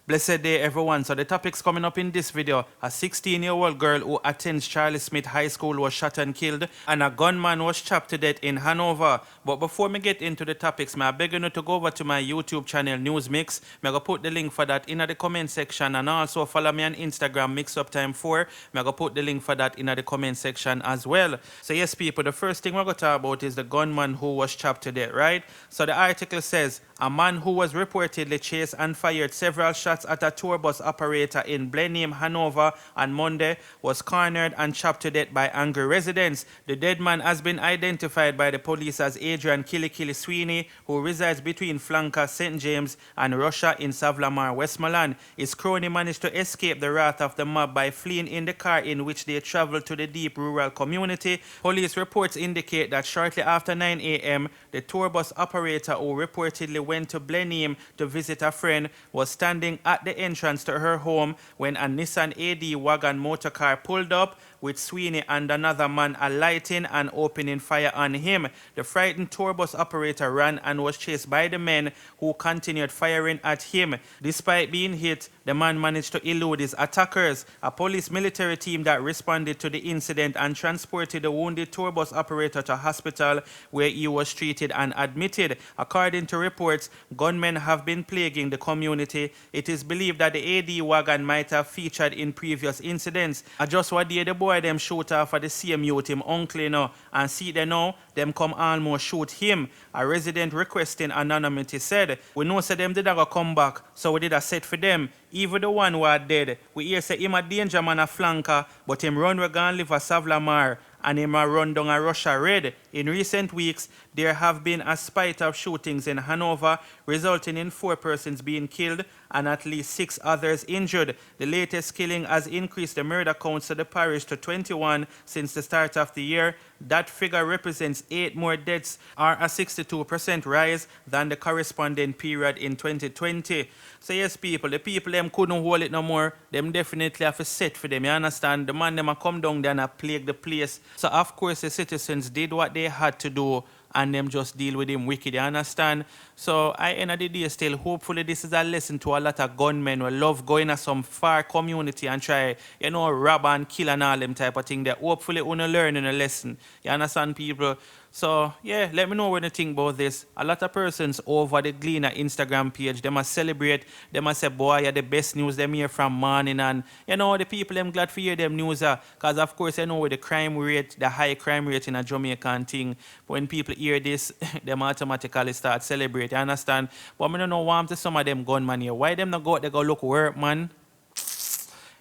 Blessed day, everyone. So the topics coming up in this video: a 16-year-old girl who attends Charlie Smith High School was shot and killed, and a gunman was chopped to death in Hanover. But before me get into the topics, I beg you to go over to my YouTube channel News Mix. I go put the link for that in the comment section, and also follow me on Instagram Mix Up Time 4. I go put the link for that in the comment section as well. So yes, people, the first thing we're going to talk about is the gunman who was chopped to death, right? So the article says a man who was reportedly chased and fired several shots at a tour bus operator in Blenheim, Hanover on Monday was cornered and chopped to death by angry residents. The dead man has been identified by the police as Adrian Killy Sweeney, who resides between Flanker, St. James and Russia in Savlamar, Westmoreland. His crony managed to escape the wrath of the mob by fleeing in the car in which they traveled to the deep rural community. Police reports indicate that shortly after 9 a.m., the tour bus operator, who reportedly went to Blenheim to visit a friend, was standing at the entrance to her home when a Nissan AD wagon motorcar pulled up, with Sweeney and another man alighting and opening fire on him. The frightened tour bus operator ran and was chased by the men, who continued firing at him. Despite being hit, the man managed to elude his attackers. A police military team that responded to the incident and transported the wounded tour bus operator to hospital, where he was treated and admitted. According to reports, gunmen have been plaguing the community. It is believed that the AD wagon might have featured in previous incidents. I just what the boy them shoot off for the same youth him uncle, you know, and see they now them come almost shoot him. A resident requesting anonymity said, "We know say them did a come back, so we did a set for them. Even the one who are dead, we hear say him a danger man a flanker, but him run we gone live a Savlamar, and him a run down a Russia Red." In recent weeks, there have been a spate of shootings in Hanover, resulting in 4 persons being killed and at least 6 others injured. The latest killing has increased the murder counts to the parish to 21 since the start of the year. That figure represents 8 more deaths, or a 62% rise than the corresponding period in 2020. So yes, people, the people them couldn't hold it no more. Them definitely have a set for them, you understand? The man them a come down there and a plague the place. So of course the citizens did what they had to do, and them just deal with him wicked, you understand? So I end of the day still, hopefully this is a lesson to a lot of gunmen who love going to some far community and try, you know, rob and kill and all them type of thing there. Hopefully you learn a lesson, you understand, people? So yeah, let me know what you think about this. A lot of persons over the Gvnman Instagram page, they must celebrate, they must say, boy, you're the best news them hear from morning, and you know, the people them glad to hear them news, because of course you know with the crime rate, the high crime rate in a Jamaican thing, when people hear this, them automatically start celebrate, you understand? But I don't know why to some of them gunman here. Why them not go out there go look work, man?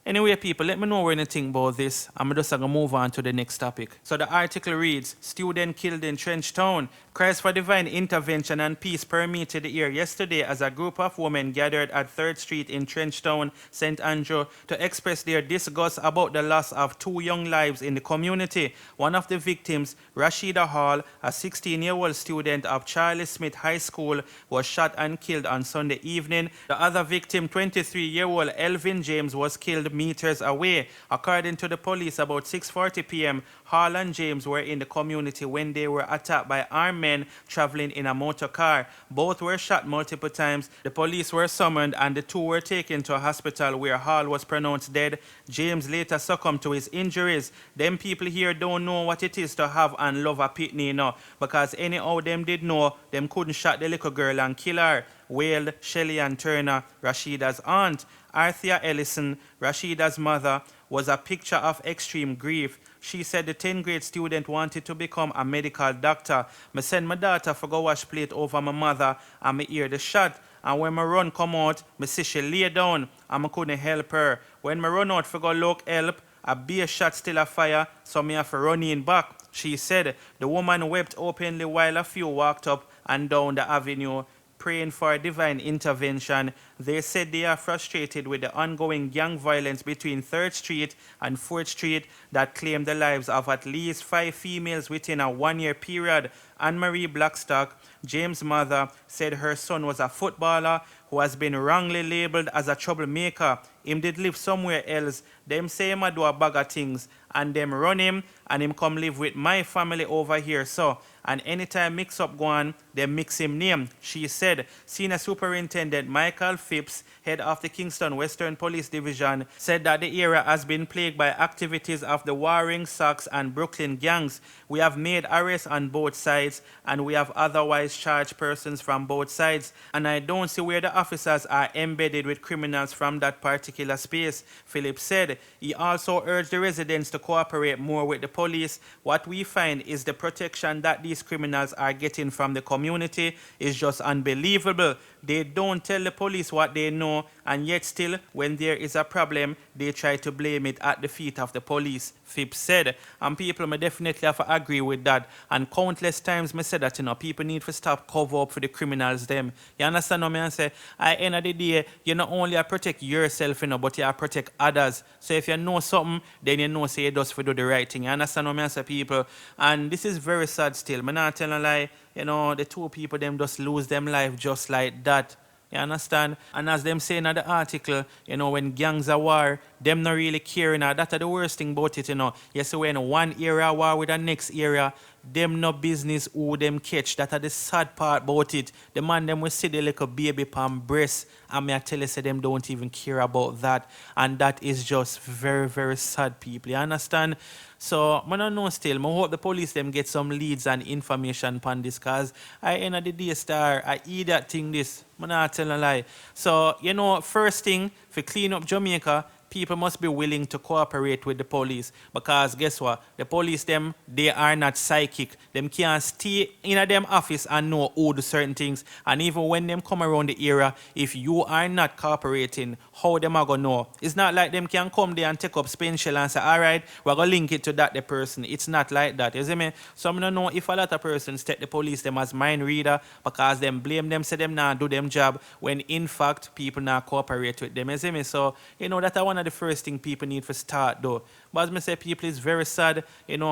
Anyway, people, let me know what you think about this. I'm just going to move on to the next topic. So the article reads, student killed in Trench Town. Cries for divine intervention and peace permeated the air yesterday as a group of women gathered at 3rd Street in Trench Town, St. Andrew, to express their disgust about the loss of 2 young lives in the community. One of the victims, Rashida Hall, a 16-year-old student of Charlie Smith High School, was shot and killed on Sunday evening. The other victim, 23-year-old Elvin James, was killed meters away. According to the police, about 6:40 p.m., Hall and James were in the community when they were attacked by armed men traveling in a motor car. Both were shot multiple times. The police were summoned and the 2 were taken to a hospital where Hall was pronounced dead. James later succumbed to his injuries. Them people here don't know what it is to have and love a pitney, you know, because anyhow them did know, them couldn't shot the little girl and kill her, wailed Shelley Ann Turner, Rashida's aunt. Arthea Ellison, Rashida's mother, was a picture of extreme grief. She said the 10th grade student wanted to become a medical doctor. I send my daughter for go wash plate over my mother and I hear the shot. And when my run come out, I see she lay down and I couldn't help her. When I run out for go look help, a beer shot still a fire, so me have to run in back. She said the woman wept openly while a few walked up and down the avenue, praying for divine intervention. They said they are frustrated with the ongoing gang violence between 3rd Street and 4th Street that claimed the lives of at least 5 females within a 1-year period. Anne-Marie Blackstock, James' mother, said her son was a footballer who has been wrongly labeled as a troublemaker. Him did live somewhere else. Them say him a do a bag of things and them run him and him come live with my family over here. So, and anytime mix up go on, they mix him name. She said, Senior Superintendent Michael Phipps, head of the Kingston Western Police Division, said that the area has been plagued by activities of the Warring, Sox and Brooklyn gangs. We have made arrests on both sides and we have otherwise charged persons from both sides. And I don't see where the officers are embedded with criminals from that particular space, Phillips said. He also urged the residents to cooperate more with the police. What we find is the protection that these criminals are getting from the community is just unbelievable. They don't tell the police what they know, and yet still, when there is a problem, they try to blame it at the feet of the police, Phipps said. And people may definitely have to agree with that. And countless times me said that, people need to stop cover up for the criminals them. You understand what I say? At the end of the day, you not only protect yourself, but you protect others. So if you know something, then you know say you just for do the right thing. You understand what I say, people? And this is very sad still. I'm not telling a lie. The two people them just lose them life just like that. You understand? And as them say in the article, when gangs are war, them not really caring. That's the worst thing about it, You see when one area war with the next area, them no business who them catch. That's the sad part about it. The man them will see the little baby palm breast, and me I tell you say them don't even care about that. And that is just very, very sad, people. You understand? So, I don't know still. I hope the police them get some leads and information upon this, because I end of the day star, I eat that thing this. I'm not telling a lie. So, first thing, for clean up Jamaica, people must be willing to cooperate with the police, because guess what? The police them, they are not psychic. Them can't stay in them office and know all the certain things. And even when them come around the area, if you are not cooperating, how them are gonna know? It's not like them can come there and take up spin shell and say, all right, we're gonna link it to that the person. It's not like that, you see me? So I don't know if a lot of persons take the police them as mind reader because them blame them, say them not do them job, when in fact people not cooperate with them, you see me? So that I want the first thing people need to start though. But as I say, people is very sad,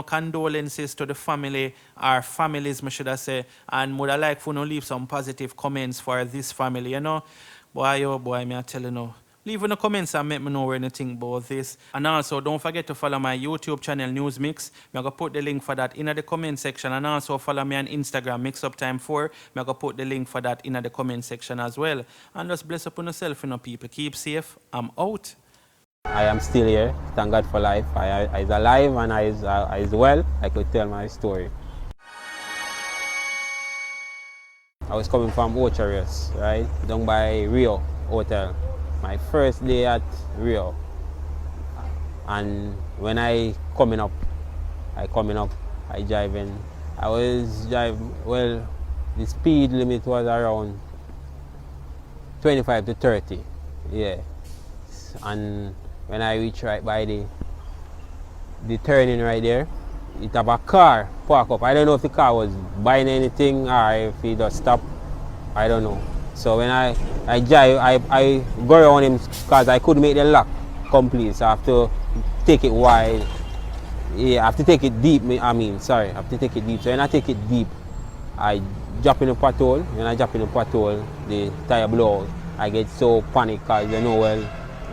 condolences to the family, or families, I should I say, and would I like for leave some positive comments for this family, Boy, oh boy, me I tell you now. Leave in the comments and let me know what you think about this. And also, don't forget to follow my YouTube channel, News Mix. I'm going to put the link for that in the comment section. And also follow me on Instagram, MixUpTime4. I'm going to put the link for that in the comment section as well. And just bless up on yourself, people. Keep safe. I'm out. I am still here. Thank God for life. I is alive and I is well. I could tell my story. I was coming from Ocharius, right? Down by Rio Hotel. My first day at Rio. And when I driving. I was driving, well, the speed limit was around 25 to 30. Yeah. And when I reach right by the turning right there, it have a car park up. I don't know if the car was buying anything or if he just stopped. I don't know. So when I drive, I go around him because I couldn't make the lock complete. So I have to take it wide. Yeah, I have to take it deep. I have to take it deep. So when I take it deep, I drop in the pothole. When I drop in the pothole, the tire blow out. I get so panicked because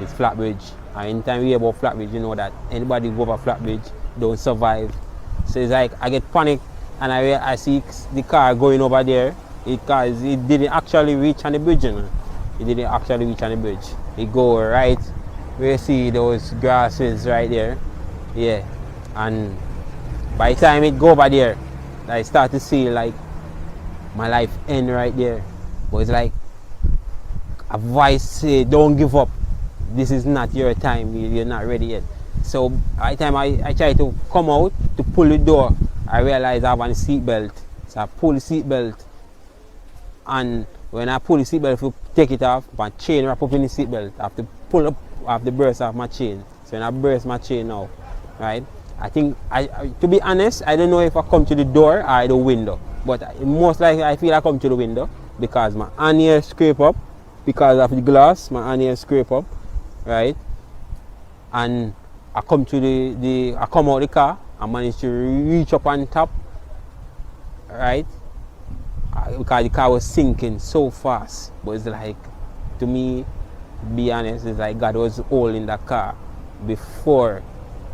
it's flat bridge. And anytime you hear about flat bridge, you know that anybody who go over flat bridge don't survive. So it's like I get panicked and I see the car going over there because it didn't actually reach on the bridge. It didn't actually reach on the bridge. It go right where you see those grasses right there. Yeah. And by the time it go over there, I start to see like my life end right there. But it's like a voice say, don't give up. This is not your time, you're not ready yet. So by the time I try to come out to pull the door, I realize I have a seat belt. So I pull the seat belt, and when I pull the seat belt to take it off, my chain wrap up in the seat belt. I have to pull up, I have to burst off my chain. So when I burst my chain now, right? I think, to be honest, I don't know if I come to the door or the window. But most likely I feel I come to the window because my hand here scrape up because of the glass, my hand here scrape up. Right, and I come to I come out the car. I managed to reach up on top, right, because the car was sinking so fast. But it's like, to me, to be honest, it's like God was holding the car before,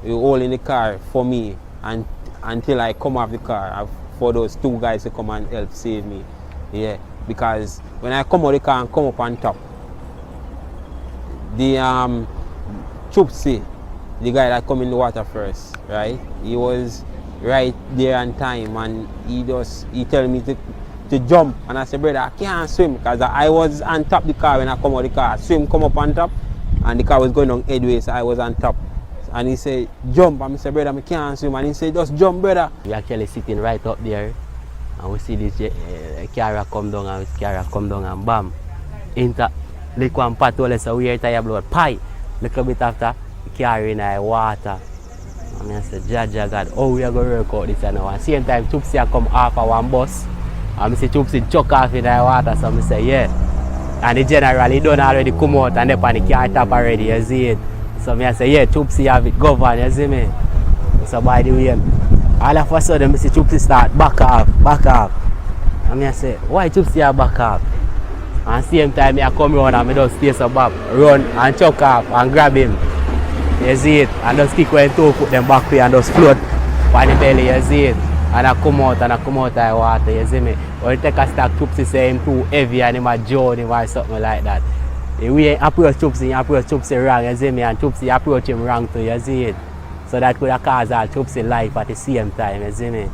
He was holding the car for me, and until I come off the car, for those two guys to come and help save me. Yeah, because when I come out the car and come up on top, the Choopsy, the guy that come in the water first, right? He was right there on time, and he tell me to jump, and I said, brother, I can't swim, because I was on top of the car when I come out of the car. Swim come up on top, and the car was going down edgeways, so I was on top. And he said, jump, and I said, brother, I can't swim, and he said, just jump, brother. We actually sitting right up there, and we see this carrier come down, and this carrier come down, and bam, into like one patrol, so we hear tire blood, pie, little bit after, the carrier in the water. And I said, Jaja God, how we are going to work out this now? And same time, Choopsy come off of one bus, and I see Choopsy chuck off in the water, so I say, yeah. And the general, he done already come out, and they on the car top already, you see it. So I say, yeah, Choopsy have it governed, you see me? So by the way, all of a sudden, I see Choopsy start back off. And I say, why Choopsy have back off? And same time, I come around and I just stay so back, run and chuck off and grab him. You see it? And just kick when two put them back way and just float on the belly, you see it? And I come out of the water, you see me? When you take a stack, Choopsy say him too heavy and him a drown him or something like that. The way he approach Choopsy wrong, you see me? And Choopsy approach him wrong too, you see it? So that could have caused all Choopsy life at the same time, you see me?